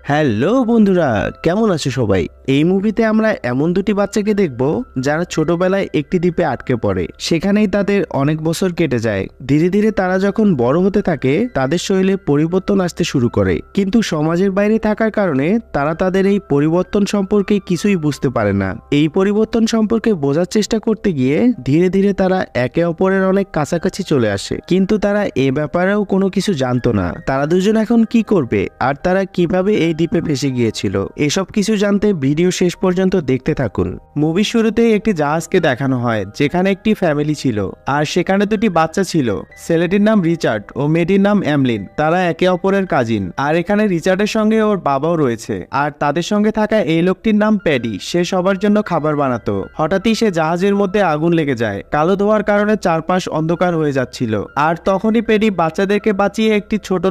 Hello বন্ধুরা, কেমন আছো সবাই? এই মুভিতে আমরা এমন দুটি বাচ্চাকে দেখব যারা ছোটবেলায় একটি দ্বীপে আটকে পড়ে। সেখানেই তাদের অনেক বছর কেটে যায়। ধীরে ধীরে তারা যখন বড় হতে থাকে তাদের শরীরে পরিবর্তন আসতে শুরু করে, কিন্তু সমাজের বাইরে থাকার কারণে তারা তাদের এই পরিবর্তন সম্পর্কে কিছুই বুঝতে পারে না। এই পরিবর্তন সম্পর্কে বোঝার চেষ্টা করতে গিয়ে ধীরে ধীরে তারা একে অপরের অনেক কাছাকাছি চলে আসে, কিন্তু তারা এ ব্যাপারেও কোনো কিছু জানতো না তারা দুজন এখন কি করবে আর তারা কিভাবে এই দ্বীপে ফেসে গিয়েছিল। এসব কিছু জানতে ভিডিও শেষ পর্যন্ত দেখতে থাকুন। মুভির শুরুতেই একটি জাহাজকে দেখানো হয় যেখানে একটি ফ্যামিলি ছিল আর সেখানে দুটি বাচ্চা ছিল। ছেলেটির নাম রিচার্ড ও মেয়েটির নাম এমলিন। তারা একে অপরের কাজিন, আর এখানে রিচার্ডের সঙ্গে ওর বাবাও রয়েছে। আর তাদের সঙ্গে থাকা এই লোকটির নাম প্যাডি। সে সবার জন্য খাবার বানাতো। হঠাৎই সে জাহাজের মধ্যে আগুন লেগে যায়। কালো ধোঁয়ার কারণে চারপাশ অন্ধকার হয়ে যাচ্ছিল। আর তখনই প্যাডি বাচ্চাদেরকে বাঁচিয়ে একটি ছোট